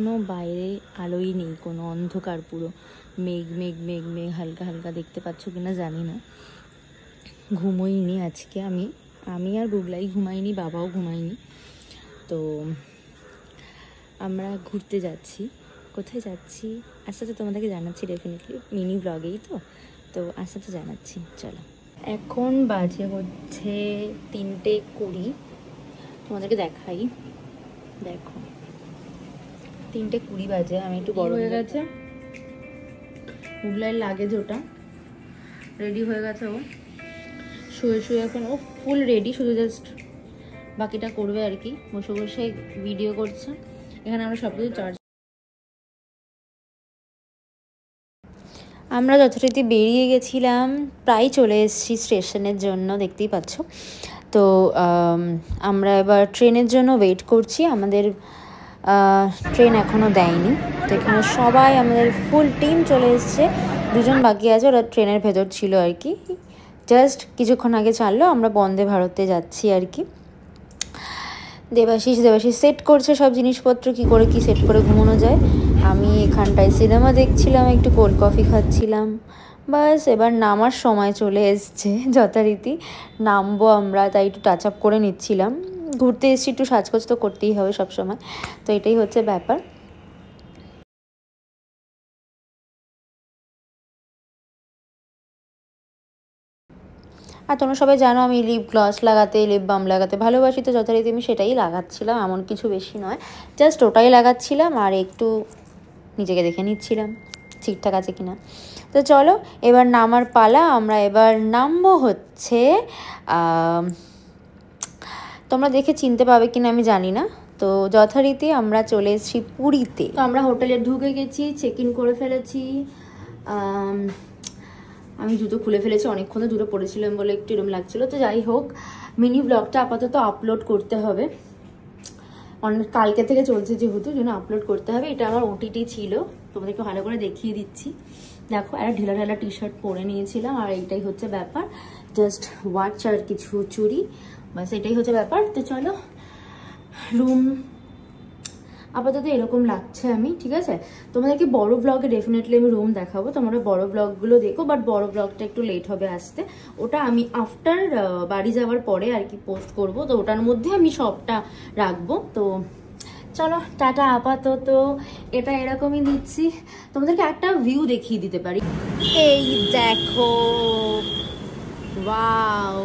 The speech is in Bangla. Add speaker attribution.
Speaker 1: কোনো বাইরে আলোই নেই, কোনো অন্ধকার, পুরো মেঘ মেঘ মেঘ মেঘ হালকা হালকা, দেখতে পাচ্ছ কিনা জানি না। ঘুমোইনি আজকে, আমি আর বুবলাই ঘুমাইনি, বাবাও ঘুমায়নি। তো আমরা ঘুরতে যাচ্ছি। কোথায় যাচ্ছি আস্তে আস্তে তোমাদেরকে জানাচ্ছি, ডেফিনেটলি মিনি ব্লগেই তো আস্তে আস্তে জানাচ্ছি। চলো, এখন বাজে হচ্ছে 3:20। তোমাদেরকে দেখাই, দেখো 3:20 বাজে। আমি একটু বড় হয়ে গেছে বুবলাইয়ের লাগেজ, ওটা রেডি হয়ে গেছে। ও শুয়ে শুয়ে এখন ও ফুল রেডি, শুধু জাস্ট বাকিটা করবে আর কি। বসে বসে ভিডিও করছে। এখানে আমরা সব কিছু চার্জ। আমরা যথারীতি বেরিয়ে গেছিলাম, প্রায় চলে এসেছি স্টেশনের জন্য, দেখতেই পাচ্ছ। তো আমরা এবার ট্রেনের জন্য ওয়েট করছি। আমাদের ট্রেন এখনও দেয়নি। তো এখানে সবাই, আমাদের ফুল টিম চলে এসছে। 2জন বাকি আছে, ওরা ট্রেনের ভেতর ছিল আর কি। জাস্ট কিছুক্ষণ আগে ছাড়লো। আমরা বন্দে ভারতে যাচ্ছি আর কি। দেবাশিস সেট করছে সব জিনিসপত্র, কি করে কি সেট করে ঘুমানো যায়। আমি এখানটায় সিনেমা দেখছিলাম, একটু কোল্ড কফি খাচ্ছিলাম। বাস এবার নামার সময় চলে এসছে, যথারীতি নামবো আমরা, তাই একটু টাচ আপ করে নিচ্ছিলাম। ঘুরতে এসেছি, একটু সাজগোজ তো করতেই হবে সবসময়, তো এটাই হচ্ছে ব্যাপার। আর তোমরা সবাই জানো আমি লিপ গ্লস লাগাতে, লিপ বাম লাগাতে ভালোবাসি, তো যথারীতি আমি সেটাই লাগাচ্ছিলাম। এমন কিছু বেশি নয়, জাস্ট ওটাই লাগাচ্ছিলাম আর একটু নিজেকে দেখে নিচ্ছিলাম ঠিকঠাক আছে কিনা। তো চলো এবার নামার পালা। আমরা এবার নামবো হচ্ছে, তোমরা দেখে চিনতে পাবে কিনা আমি জানি না। তো যথারীতি আমরা চলে এসেছি পুরীতে। তো আমরা হোটেলে ঢুকে গেছি, চেক ইন করে ফেলেছি। আমি জুতো খুলে ফেলেছি, অনেকক্ষণ তো জুতো পরেছিলাম বলে একটু এরম লাগছিল। তো যাই হোক, মিনি ব্লগটা আপাতত আপলোড করতে হবে, অনেক কালকে থেকে চলছে যেহেতু, জন্য আপলোড করতে হবে। এটা আমার ওটিটি ছিল, তোমাদেরকে ভালো করে দেখিয়ে দিচ্ছি। দেখো, একটা ঢিলা ঢালা টি শার্ট পরে নিয়েছিলাম, আর এইটাই হচ্ছে ব্যাপার। জাস্ট ওয়াচ আর কিছু চুড়ি, বাস এটাই হচ্ছে ব্যাপার। তো চলো, রুম আপাতত এরকম লাগছে আমি, ঠিক আছে। তোমাদেরকে বড় ব্লগে ডেফিনেটলি আমি রুম দেখাবো, তোমরা বড় ব্লগগুলো দেখো, বাট বড় ব্লগটা একটু লেট হবে আসতে। ওটা আমি আফটার বাড়ি যাওয়ার পরে আর কি পোস্ট করব, তো ওটার মধ্যে আমি সবটা রাখবো। তো চলো টাটা, আপাতত এটা এরকমই দিচ্ছি। তোমাদেরকে একটা ভিউ দেখিয়ে দিতে পারি, এই দেখো, ওয়াও।